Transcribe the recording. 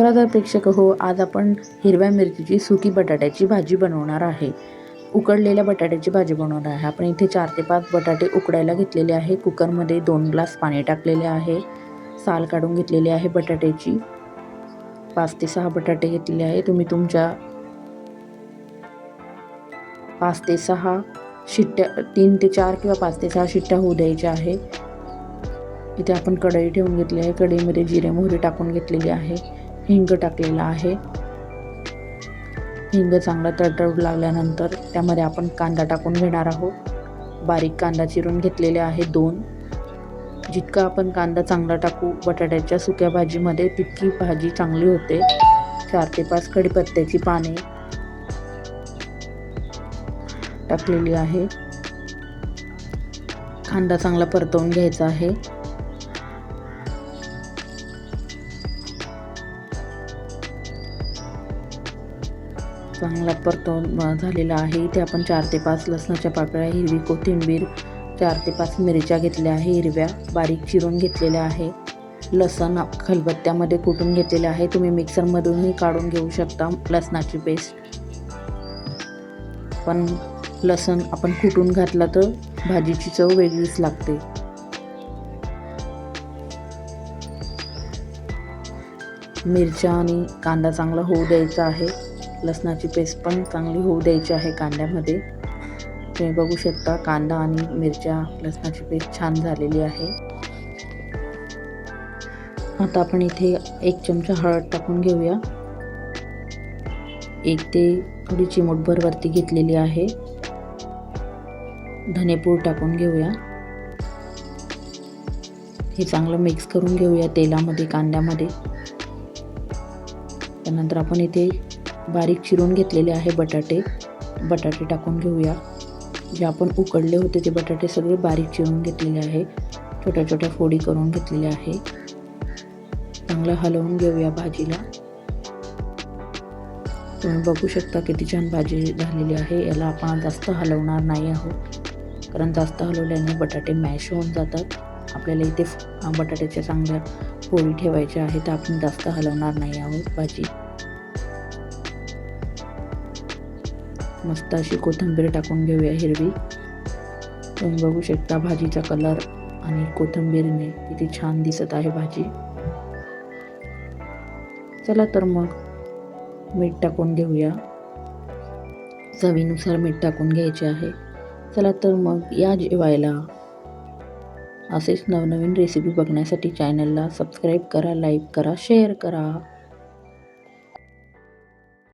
चला तर प्रेक्षक हो, आज आपण हिरव्या मिरचीची सुकी बटाट्याची भाजी बनवणार आहे. उकडलेल्या बटाट्याची भाजी बनवणार आहे. आपण इथे 4 ते 5 बटाटे उकडायला घेतलेले आहे. कुकरमध्ये 2 ग्लास पाणी टाकलेले आहे. साल काढून घेतलेली आहे बटाट्याची. 5 ते 6 बटाटे घेतलेले आहे. तुम्ही तुमच्या 5 ते 6 शिट्ट्या, 3 ते 4 किंवा 5 ते 6 शिट्ट्या होऊ द्यायच्या आहे. इथे आपण कढई ठेवून घेतली आहे. कढईमध्ये जिरे मोहरी टाकून घेतलेली आहे. हिंग टाकलेला आहे. हिंग चांगला तडतडू लागल्यानंतर त्यामध्ये आपण कांदा टाकून घेणार आहोत. बारीक कांदा चिरून घेतलेले आहे 2. जितका आपण कांदा चांगला टाकू बटाट्याच्या सुक्या भाजीमध्ये तितकी भाजी चांगली होते. 4 ते 5 कढीपत्त्याची पाने टाकलेली आहे. कांदा चांगला परतवून घ्यायचा आहे. चांगला परतवून झालेला आहे. इथे आपण 4 ते 5 लसणाच्या पाकळ्या, हिरवी कोथिंबीर, 4 ते 5 मिरच्या घेतल्या आहे हिरव्या, बारीक चिरून घेतलेल्या आहे. लसण खलबत्त्यामध्ये कुटून घेतलेले आहे. तुम्ही मिक्सरमधूनही काढून घेऊ शकता लसणाची पेस्ट. पण लसण आपण कुटून घातला तर भाजीची चव वेगळीच लागते. मिरच्या आणि कांदा चांगला होऊ द्यायचा आहे. लसणाची पेस्ट पण चांगली होऊ द्यायची आहे कांद्यामध्ये. तुम्ही बघू शकता कांदा आणि मिरच्या, लसणाची पेस्ट छान झालेली आहे. आता आपण इथे 1 चमचा हळद टाकून घेऊया. 1 ते थोडी चिमूटभर वरती घेतलेली आहे. धनेपूड टाकून घेऊया. हे चांगलं मिक्स करून घेऊया तेलामध्ये, कांद्यामध्ये. त्यानंतर आपण इथे बारीक चिरून घेतलेले आहे बटाटे टाकून घेऊया. जे आपण उकडले होते ते बटाटे सगळे बारीक चिरून घेतलेले आहे. छोट्या छोट्या फोडी करून घेतलेल्या आहे. चांगलं हलवून घेऊया भाजीला. तुम्ही बघू शकता किती छान भाजी झालेली आहे. याला आपण जास्त हलवणार नाही आहोत, कारण जास्त हलवल्याने बटाटे मॅश होऊन जातात. आपल्याला इथे बटाट्याच्या चांगल्या फोडी ठेवायच्या आहेत, तर आपण जास्त हलवणार नाही आहोत भाजी. मस्त अशी कोथिंबीर टाकून घेऊया हिरवी. तुम्ही बघू शकता भाजीचा कलर आणि कोथिंबीरने किती छान दिसत आहे भाजी. चला तर मग मीठ टाकून घेऊया. चवीनुसार मीठ टाकून घ्यायचे आहे. चला तर मग या जेवायला. असेच नवनवीन रेसिपी बघण्यासाठी चॅनलला सबस्क्राईब करा, लाईक करा, शेअर करा.